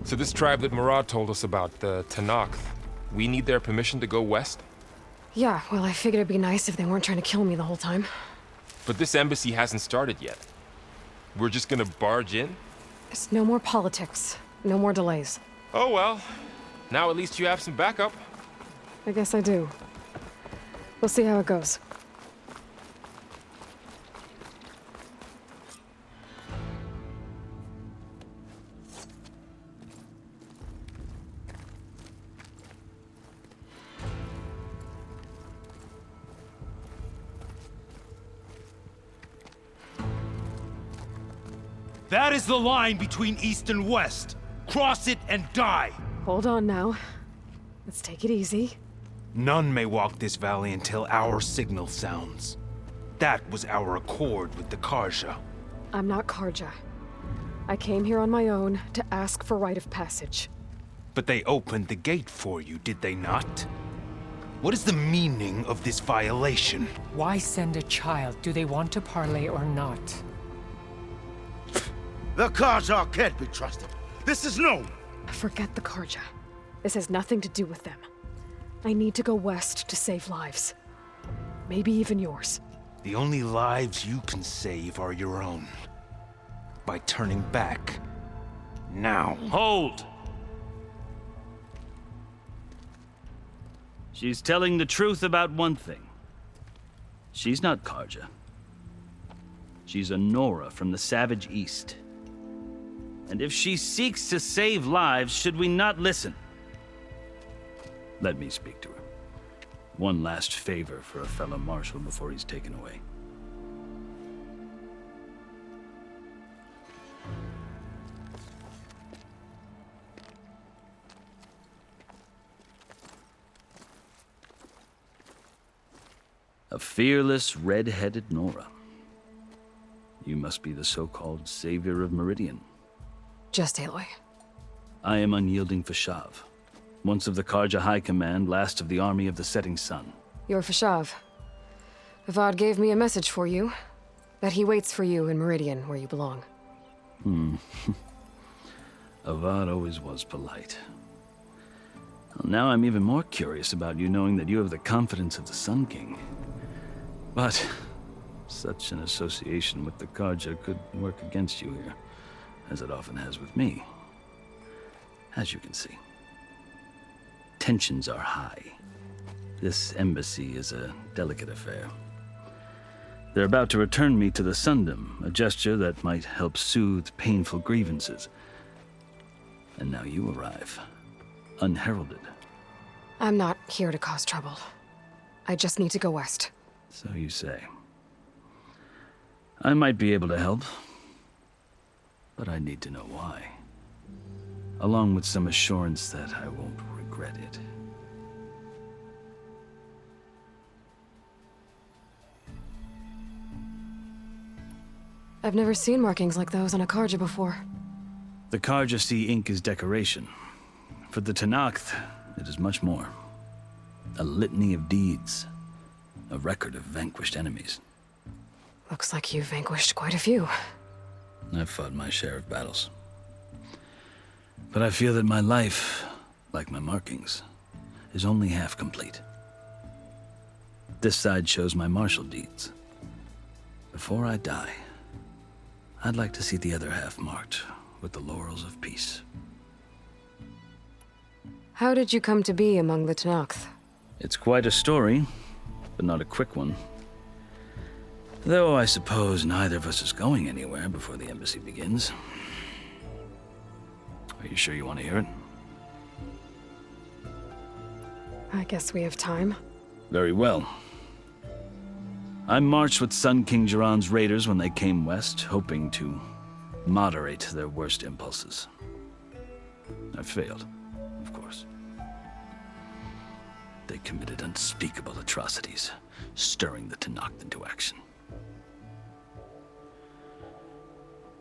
So this tribe that Murad told us about, the Tenakth, we need their permission to go west? Yeah, well, I figured it'd be nice if they weren't trying to kill me the whole time. But this embassy hasn't started yet. We're just gonna barge in? There's no more politics. No more delays. Oh well. Now at least you have some backup. I guess I do. We'll see how it goes. That is the line between East and West. Cross it and die. Hold on now. Let's take it easy. None may walk this valley until our signal sounds. That was our accord with the Carja. I'm not Carja. I came here on my own to ask for rite of passage. But they opened the gate for you, did they not? What is the meaning of this violation? Why send a child? Do they want to parley or not? The Carja can't be trusted. This is known. Forget the Carja. This has nothing to do with them. I need to go west to save lives. Maybe even yours. The only lives you can save are your own. By turning back. Now. Hold! She's telling the truth about one thing. She's not Carja. She's a Nora from the Savage East. And if she seeks to save lives, should we not listen? Let me speak to her. One last favor for a fellow marshal before he's taken away. A fearless, red-headed Nora. You must be the so-called savior of Meridian. Just Aloy. I am Unyielding Fashav, once of the Carja High Command, last of the army of the Setting Sun. You're Fashav. Avad gave me a message for you. That he waits for you in Meridian, where you belong. Avad always was polite. Well, now I'm even more curious about you knowing that you have the confidence of the Sun King. But such an association with the Carja could work against you here, as it often has with me. As you can see, tensions are high. This embassy is a delicate affair. They're about to return me to the Sundom, a gesture that might help soothe painful grievances. And now you arrive, unheralded. I'm not here to cause trouble. I just need to go west. So you say. I might be able to help, but I need to know why. Along with some assurance that I won't regret it. I've never seen markings like those on a Carja before. The Carja see ink as decoration. For the Tenakth, it is much more. A litany of deeds. A record of vanquished enemies. Looks like you've vanquished quite a few. I've fought my share of battles. But I feel that my life, like my markings, is only half complete. This side shows my martial deeds. Before I die, I'd like to see the other half marked with the laurels of peace. How did you come to be among the Tenakth? It's quite a story, but not a quick one. Though I suppose neither of us is going anywhere before the embassy begins. Are you sure you want to hear it? I guess we have time. Very well. I marched with Sun King Jiran's raiders when they came west, hoping to moderate their worst impulses. I failed, of course. They committed unspeakable atrocities, stirring the Tenakth into action.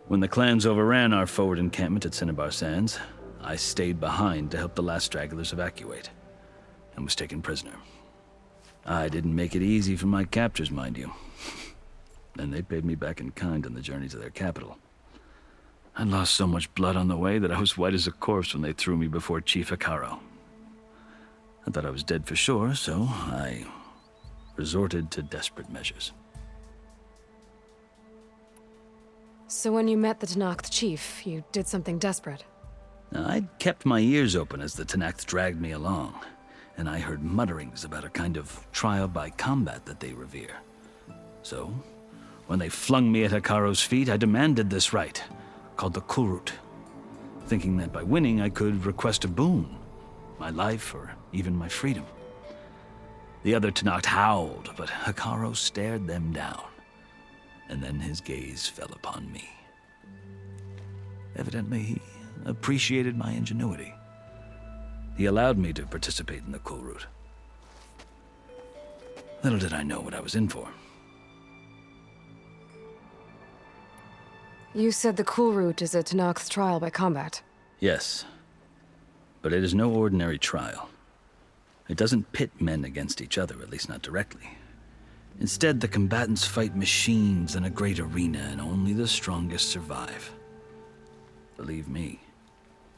When the clans overran our forward encampment at Cinnabar Sands, I stayed behind to help the last stragglers evacuate, and was taken prisoner. I didn't make it easy for my captors, mind you. And they paid me back in kind on the journey to their capital. I'd lost so much blood on the way that I was white as a corpse when they threw me before Chief Hekarro. I thought I was dead for sure, so I resorted to desperate measures. So when you met the Tenakth chief, you did something desperate. Now, I'd kept my ears open as the Tenakth dragged me along, and I heard mutterings about a kind of trial by combat that they revere. So, when they flung me at Hekarro's feet, I demanded this rite, called the Kulrut, thinking that by winning I could request a boon, my life or even my freedom. The other Tenakth howled, but Hekarro stared them down, and then his gaze fell upon me. Evidently, he appreciated my ingenuity. He allowed me to participate in the Kulrut. Little did I know what I was in for. You said the Kulrut is a Tenakth trial by combat. Yes, but it is no ordinary trial. It doesn't pit men against each other, at least not directly. Instead, the combatants fight machines in a great arena, and only the strongest survive. Believe me,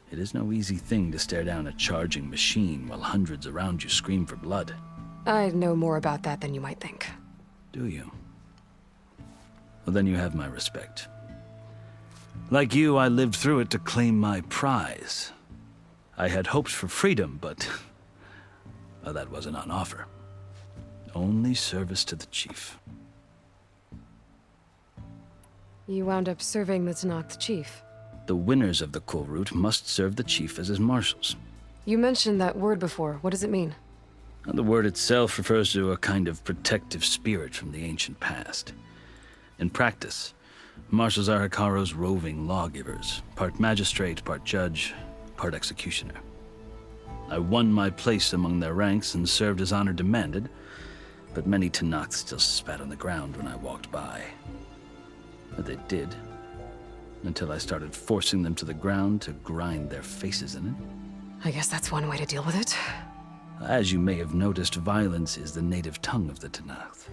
it is no easy thing to stare down a charging machine while hundreds around you scream for blood. I know more about that than you might think. Do you? Well, then you have my respect. Like you, I lived through it to claim my prize. I had hoped for freedom, but well, that wasn't on offer. Only service to the chief. You wound up serving the Tenakth chief. The winners of the Kulrut must serve the chief as his marshals. You mentioned that word before. What does it mean? The word itself refers to a kind of protective spirit from the ancient past. In practice, marshals are Hekarro's roving lawgivers, part magistrate, part judge, part executioner. I won my place among their ranks and served as honor demanded, but many Tenakth still spat on the ground when I walked by. But they did, until I started forcing them to the ground to grind their faces in it. I guess that's one way to deal with it. As you may have noticed, violence is the native tongue of the Tenakth.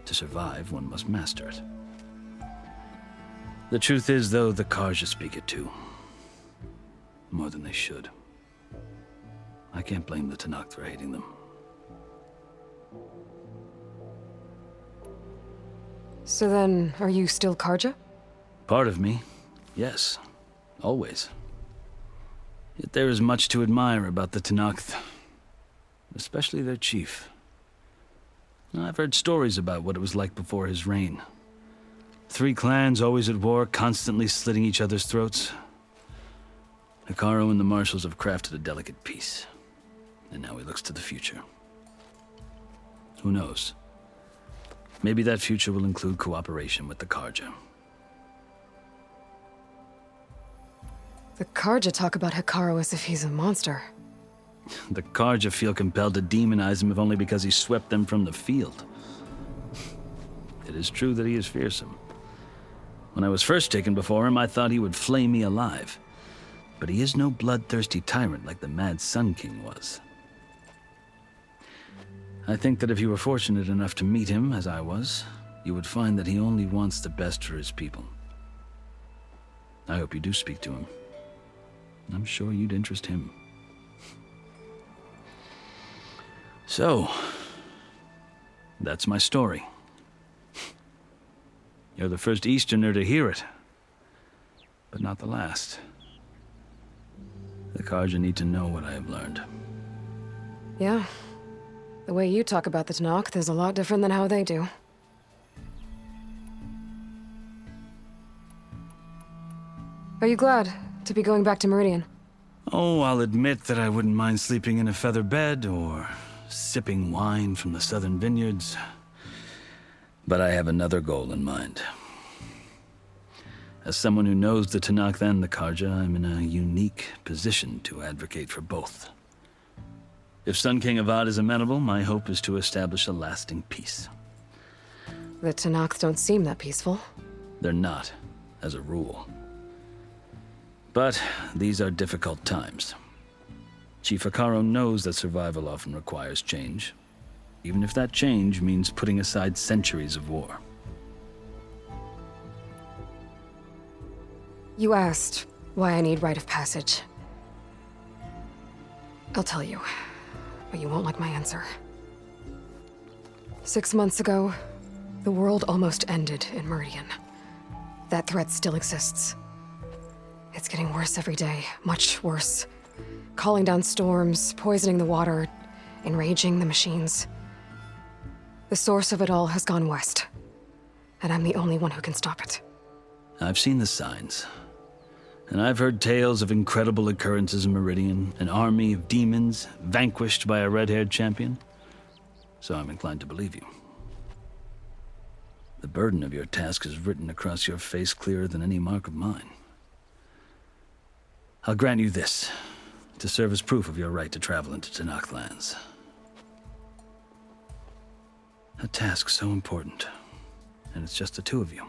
To survive, one must master it. The truth is, though, the Carja speak it too. More than they should. I can't blame the Tenakth for hating them. So then, are you still Carja? Part of me, yes. Always. Yet there is much to admire about the Tenakth. Especially their chief. I've heard stories about what it was like before his reign. 3 clans always at war, constantly slitting each other's throats. Hekarro and the marshals have crafted a delicate peace. And now he looks to the future. Who knows? Maybe that future will include cooperation with the Carja. The Carja talk about Hekarro as if he's a monster. The Carja feel compelled to demonize him if only because he swept them from the field. It is true that he is fearsome. When I was first taken before him, I thought he would flay me alive. But he is no bloodthirsty tyrant like the Mad Sun King was. I think that if you were fortunate enough to meet him, as I was, you would find that he only wants the best for his people. I hope you do speak to him. I'm sure you'd interest him. So, that's my story. You're the first Easterner to hear it, but not the last. The Carja need to know what I have learned. Yeah. The way you talk about the Tenakth is a lot different than how they do. Are you glad to be going back to Meridian? Oh, I'll admit that I wouldn't mind sleeping in a feather bed or sipping wine from the southern vineyards. But I have another goal in mind. As someone who knows the Tenakth and the Carja, I'm in a unique position to advocate for both. If Sun King Avad is amenable, my hope is to establish a lasting peace. The Tenakth don't seem that peaceful. They're not, as a rule. But these are difficult times. Chief Hekarro knows that survival often requires change, even if that change means putting aside centuries of war. You asked why I need rite of passage. I'll tell you, but you won't like my answer. 6 months ago, the world almost ended in Meridian. That threat still exists. It's getting worse every day, much worse. Calling down storms, poisoning the water, enraging the machines. The source of it all has gone west, and I'm the only one who can stop it. I've seen the signs. And I've heard tales of incredible occurrences in Meridian, an army of demons vanquished by a red-haired champion. So I'm inclined to believe you. The burden of your task is written across your face clearer than any mark of mine. I'll grant you this, to serve as proof of your right to travel into Tenakth lands. A task so important, and it's just the two of you.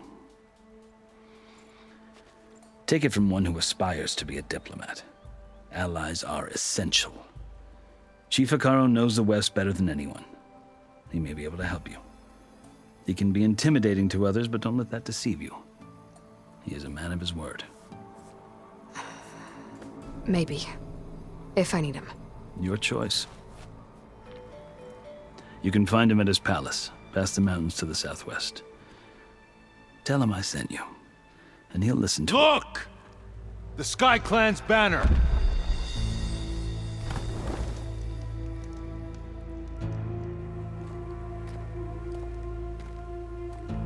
Take it from one who aspires to be a diplomat. Allies are essential. Chief Hekarro knows the West better than anyone. He may be able to help you. He can be intimidating to others, but don't let that deceive you. He is a man of his word. Maybe. If I need him. Your choice. You can find him at his palace, past the mountains to the southwest. Tell him I sent you, and he'll listen to it. Look! The Sky Clan's banner!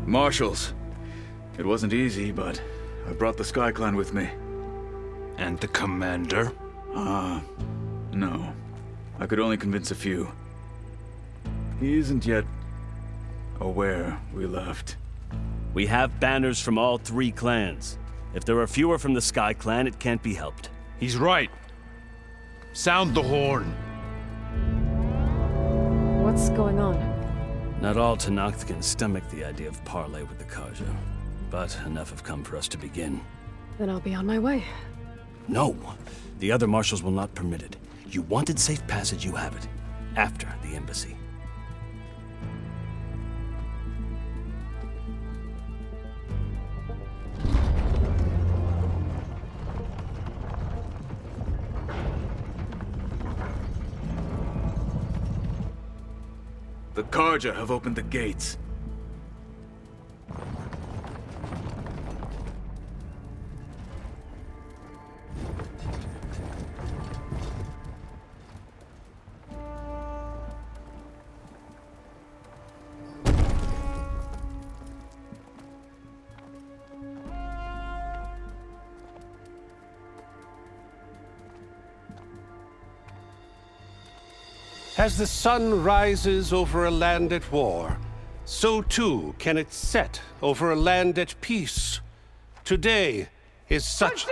Marshals. It wasn't easy, but I brought the Sky Clan with me. And the commander? No. I could only convince a few. He isn't yet aware we left. We have banners from all 3 clans. If there are fewer from the Sky Clan, it can't be helped. He's right. Sound the horn. What's going on? Not all Tenakth can stomach the idea of parley with the Carja, but enough have come for us to begin. Then I'll be on my way. No! The other marshals will not permit it. You wanted safe passage, you have it. After the embassy. The Carja have opened the gates. As the sun rises over a land at war, so too can it set over a land at peace. Today is such...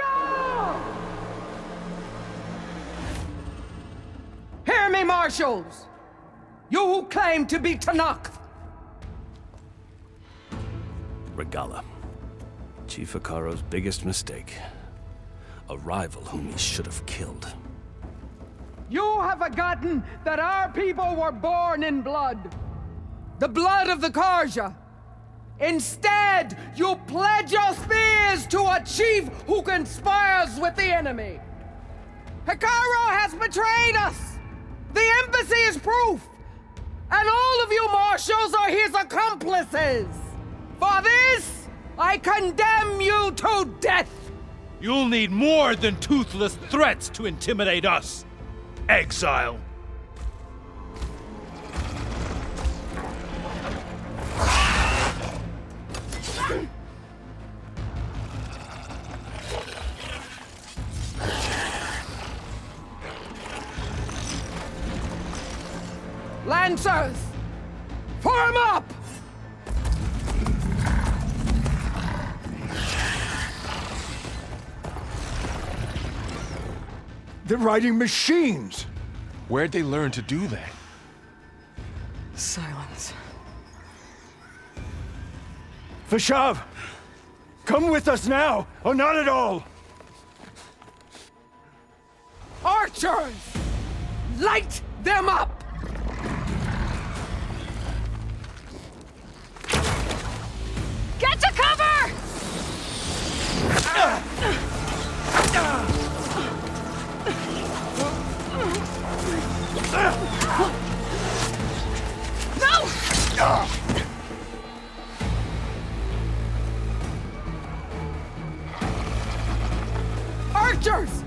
Hear me, marshals! You who claim to be Tenakth! Regalla. Chief Hekarro's biggest mistake. A rival whom he should have killed. You have forgotten that our people were born in blood. The blood of the Carja. Instead, you pledge your spears to a chief who conspires with the enemy. Hekarro has betrayed us. The embassy is proof. And all of you marshals are his accomplices. For this, I condemn you to death. You'll need more than toothless threats to intimidate us. Exile. Lancers, form up! They're riding machines! Where'd they learn to do that? Silence. Vashav! Come with us now, or not at all! Archers! Light them up! Get to cover! archers!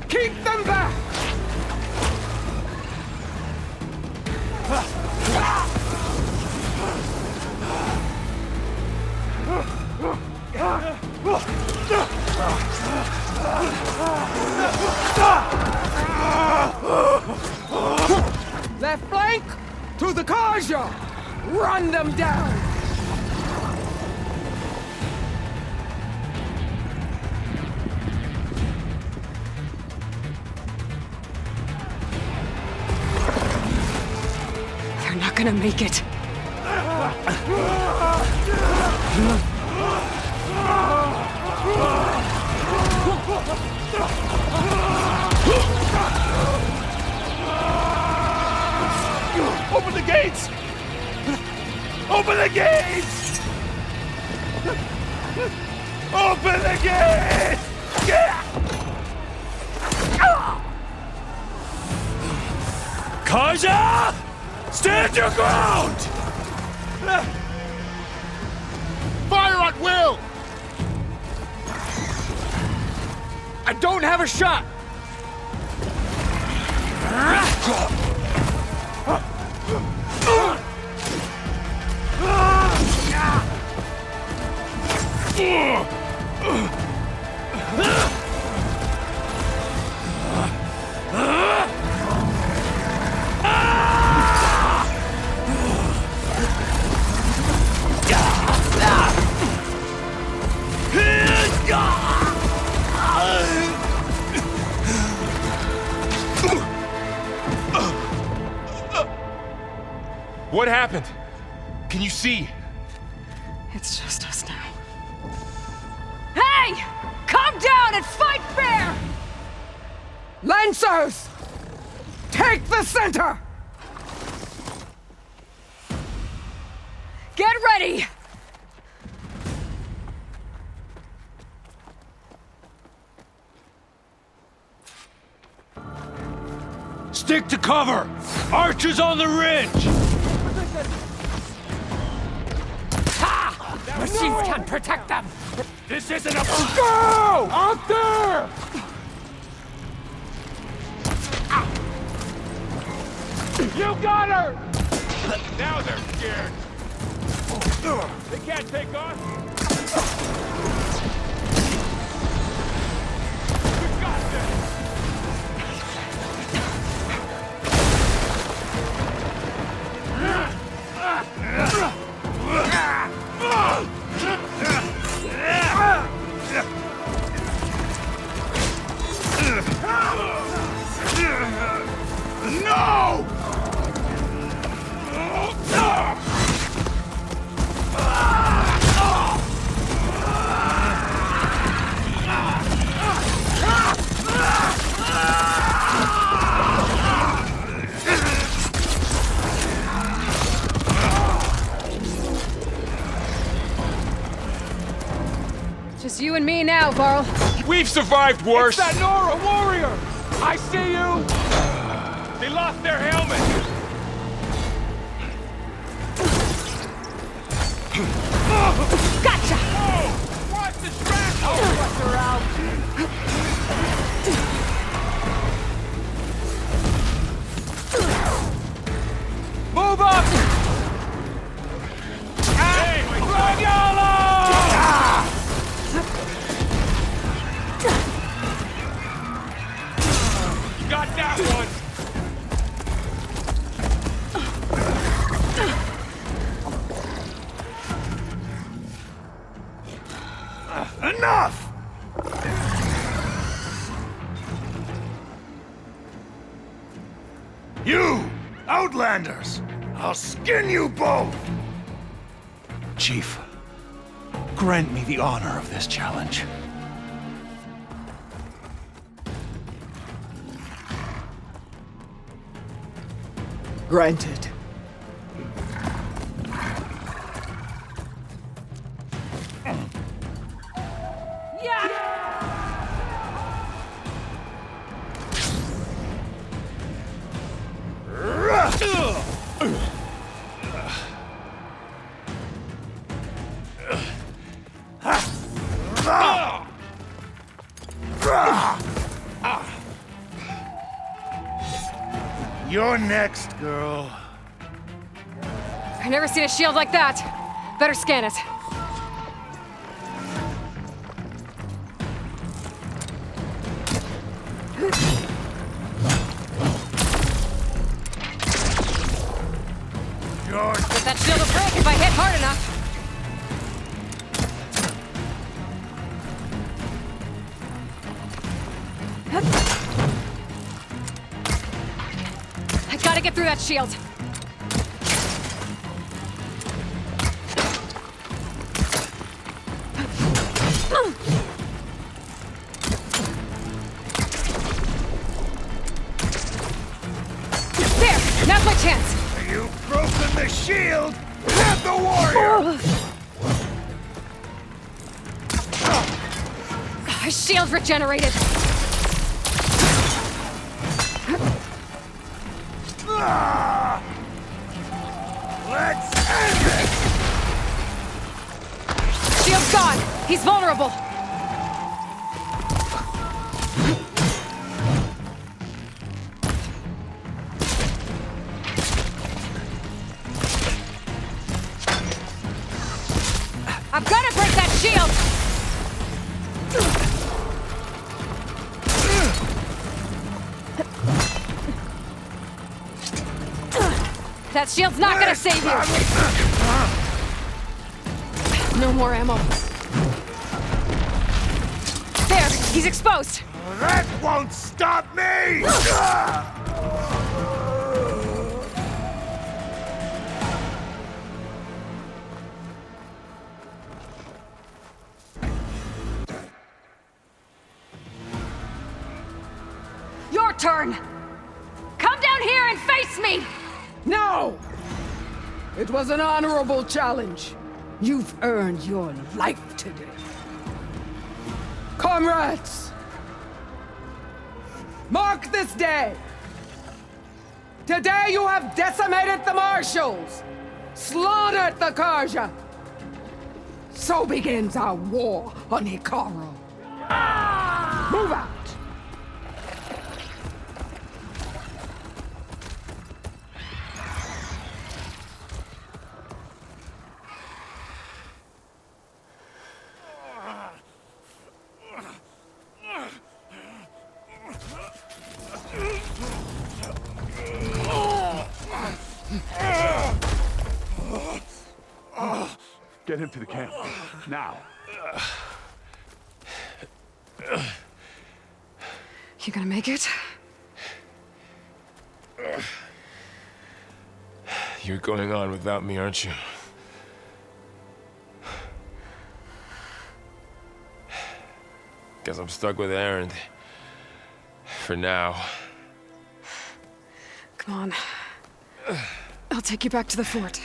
Keep them back! Left flank to the Karja! Run them down! They're not gonna make it. Open the gates! Open the gates! Open the gates! Karja! Stand your ground! Fire at will! I don't have a shot! What happened? Can you see? It's just us now. Hey! Calm down and fight fair! Lancers! Take the center! Get ready! Stick to cover! Archers on the ridge! Machines can protect them! This isn't a... Go! Out there! You got her! Now they're scared! They can't take us! We've got this! No! Just you and me now, Varl. We've survived worse! That Nora warrior! I see you! They lost their helmet! Gotcha! Watch the strap! Oh, watch her out! Move up! Hey, Radiolo! Got that one! Enough! You! Outlanders! I'll skin you both! Chief, grant me the honor of this challenge. Granted. You're next, girl. I've never seen a shield like that. Better scan it. But that shield will break if I hit hard enough. I gotta get through that shield. There! Now's my chance! You've broken the shield! Have the warrior! My shield regenerated! Let's end it! Shield's gone! He's vulnerable! I've gotta break that shield! That shield's not gonna save you! No more ammo. There, he's exposed! That won't stop me! Your turn! Come down here and face me! No! It was an honorable challenge. You've earned your life today. Comrades! Mark this day! Today you have decimated the Marshals! Slaughtered the Karja! So begins our war on Hikaru. Move out! Get him to the camp. Now. You gonna make it? You're going on without me, aren't you? Guess I'm stuck with Erend. For now. Come on. I'll take you back to the fort.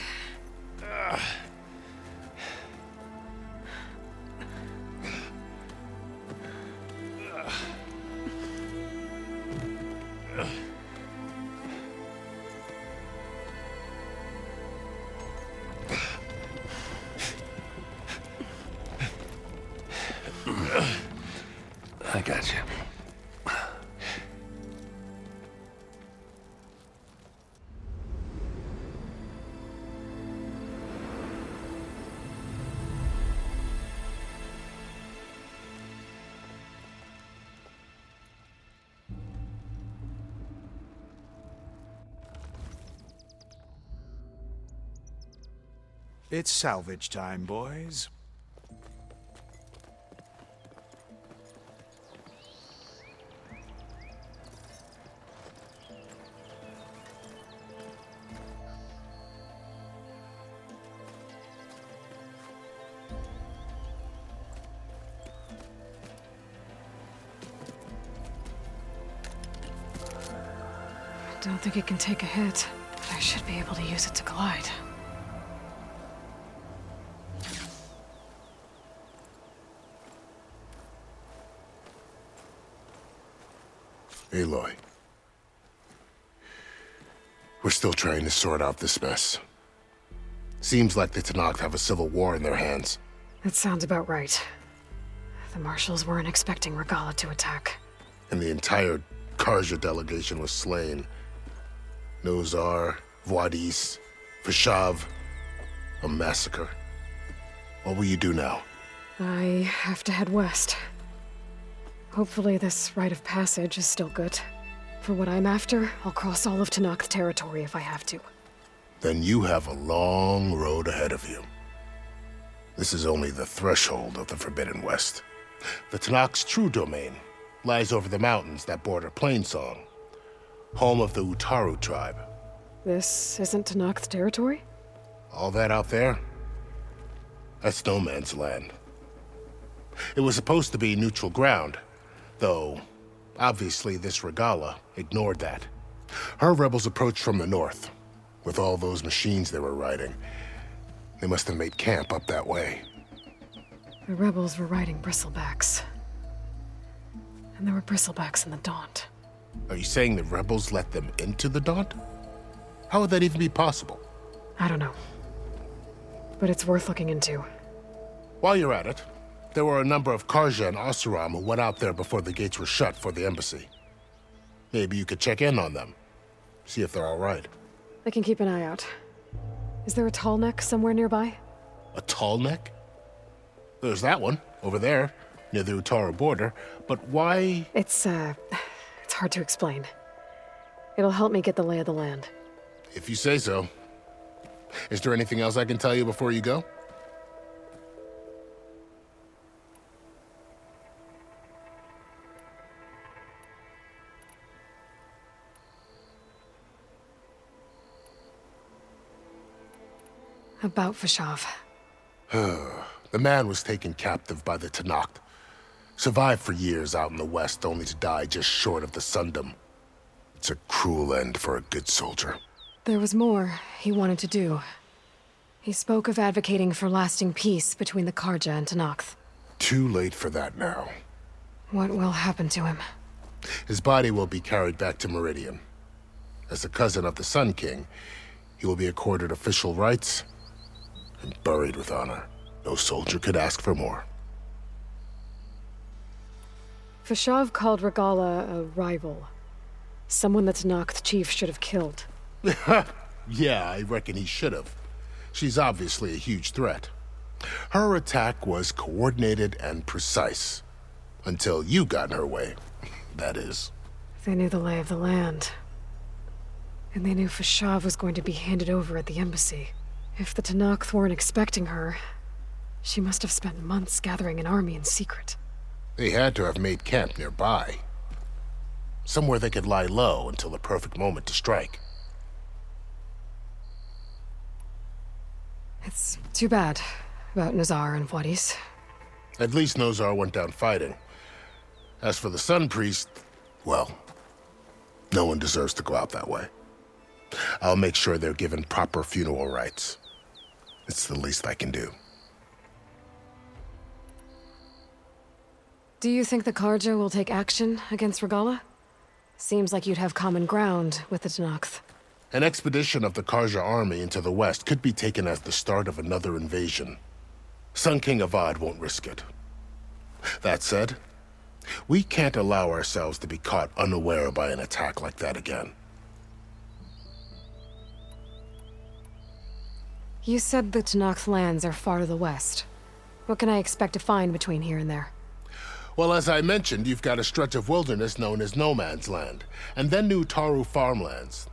I got you. It's salvage time, boys. I don't think it can take a hit, but I should be able to use it to glide. Aloy. We're still trying to sort out this mess. Seems like the Tenakth have a civil war in their hands. That sounds about right. The Marshals weren't expecting Regalla to attack. And the entire Karja delegation was slain. Nozar, Wadis, Vashav. A massacre. What will you do now? I have to head west. Hopefully this rite of passage is still good. For what I'm after, I'll cross all of Tenakth territory if I have to. Then you have a long road ahead of you. This is only the threshold of the Forbidden West. The Tenakth's true domain lies over the mountains that border Plainsong, home of the Utaru tribe. This isn't Tenakth territory? All that out there? That's no man's land. It was supposed to be neutral ground, though obviously this Regalla ignored that. Her rebels approached from the north, with all those machines they were riding. They must have made camp up that way. The rebels were riding bristlebacks. And there were bristlebacks in the Daunt. Are you saying the rebels let them into the Daunt? How would that even be possible? I don't know. But it's worth looking into. While you're at it, there were a number of Karja and Oseram who went out there before the gates were shut for the embassy. Maybe you could check in on them. See if they're all right. I can keep an eye out. Is there a tall neck somewhere nearby? A tall neck? There's that one, over there, near the Utaru border. But why? It's hard to explain. It'll help me get the lay of the land. If you say so. Is there anything else I can tell you before you go? About Vashav. The man was taken captive by the Tenakth. Survived for years out in the west, only to die just short of the Sundom. It's a cruel end for a good soldier. There was more he wanted to do. He spoke of advocating for lasting peace between the Karja and Tenakth. Too late for that now. What will happen to him? His body will be carried back to Meridian. As a cousin of the Sun King, he will be accorded official rights and buried with honor. No soldier could ask for more. Vashav called Regalla a rival. Someone that Tenakth chief should have killed. Yeah, I reckon he should have. She's obviously a huge threat. Her attack was coordinated and precise. Until you got in her way, that is. They knew the lay of the land. And they knew Vashav was going to be handed over at the embassy. If the Tenakth weren't expecting her, she must have spent months gathering an army in secret. They had to have made camp nearby. Somewhere they could lie low until the perfect moment to strike. It's too bad about Nozar and Wadis. At least Nozar went down fighting. As for the Sun Priest, well, no one deserves to go out that way. I'll make sure they're given proper funeral rites. It's the least I can do. Do you think the Karja will take action against Regalla? Seems like you'd have common ground with the Tenakth. An expedition of the Karja army into the west could be taken as the start of another invasion. Sun King Avad won't risk it. That said, we can't allow ourselves to be caught unaware by an attack like that again. You said the Tenakth lands are far to the west. What can I expect to find between here and there? Well, as I mentioned, you've got a stretch of wilderness known as No Man's Land, and then New Utaru farmlands.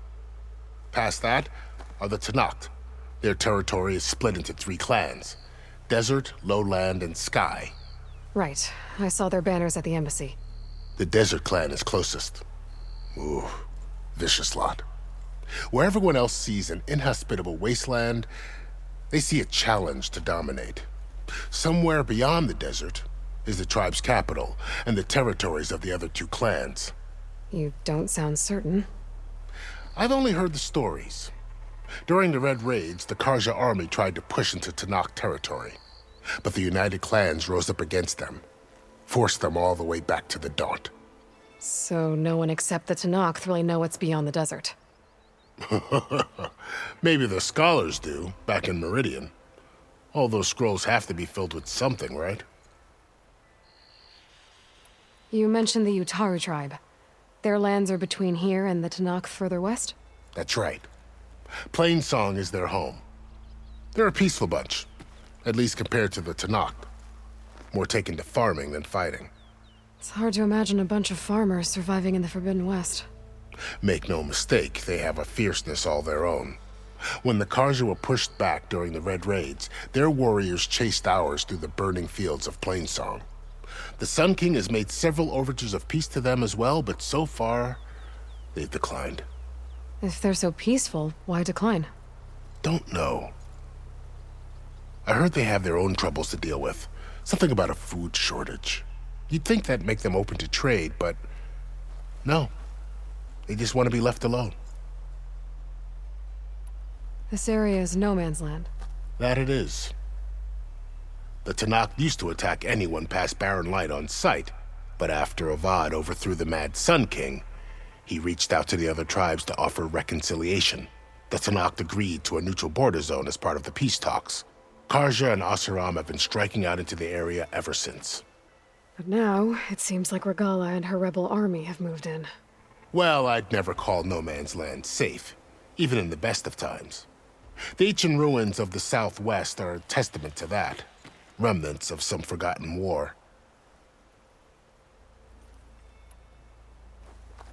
Past that are the Tenakth. Their territory is split into 3 clans: Desert, Lowland, and Sky. Right. I saw their banners at the embassy. The Desert clan is closest. Ooh, vicious lot. Where everyone else sees an inhospitable wasteland, they see a challenge to dominate. Somewhere beyond the desert is the tribe's capital and the territories of the other 2 clans. You don't sound certain. I've only heard the stories. During the Red Raids, the Karja army tried to push into Tenakth territory, but the United Clans rose up against them, forced them all the way back to the Daunt. So no one except the Tenakth really know what's beyond the desert. Maybe the scholars do, back in Meridian. All those scrolls have to be filled with something, right? You mentioned the Utaru tribe. Their lands are between here and the Tenakth further west? That's right. Plainsong is their home. They're a peaceful bunch, at least compared to the Tenakth. More taken to farming than fighting. It's hard to imagine a bunch of farmers surviving in the Forbidden West. Make no mistake, they have a fierceness all their own. When the Karja were pushed back during the Red Raids, their warriors chased ours through the burning fields of Plainsong. The Sun King has made several overtures of peace to them as well, but so far, they've declined. If they're so peaceful, why decline? Don't know. I heard they have their own troubles to deal with. Something about a food shortage. You'd think that'd make them open to trade, but no. They just want to be left alone. This area is no man's land. That it is. The Tenakth used to attack anyone past Barren Light on sight, but after Avad overthrew the Mad Sun King, he reached out to the other tribes to offer reconciliation. The Tenakth agreed to a neutral border zone as part of the peace talks. Karja and Oseram have been striking out into the area ever since. But now, it seems like Regala and her rebel army have moved in. Well, I'd never call no man's land safe, even in the best of times. The ancient ruins of the Southwest are a testament to that. Remnants of some forgotten war.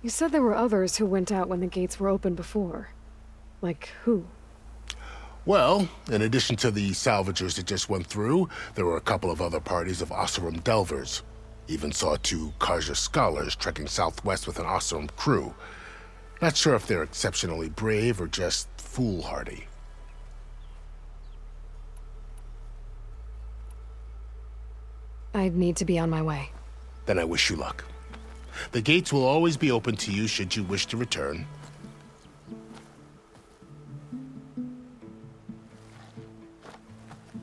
You said there were others who went out when the gates were open before. Like who? Well, in addition to the salvagers that just went through, there were a couple of other parties of Oseram delvers. Even saw 2 Karja scholars trekking southwest with an Oseram crew. Not sure if they're exceptionally brave or just foolhardy. I'd need to be on my way. Then I wish you luck. The gates will always be open to you should you wish to return.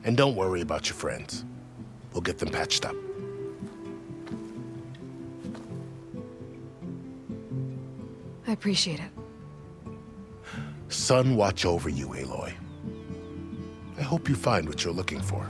And don't worry about your friends. We'll get them patched up. I appreciate it. Sun watch over you, Aloy. I hope you find what you're looking for.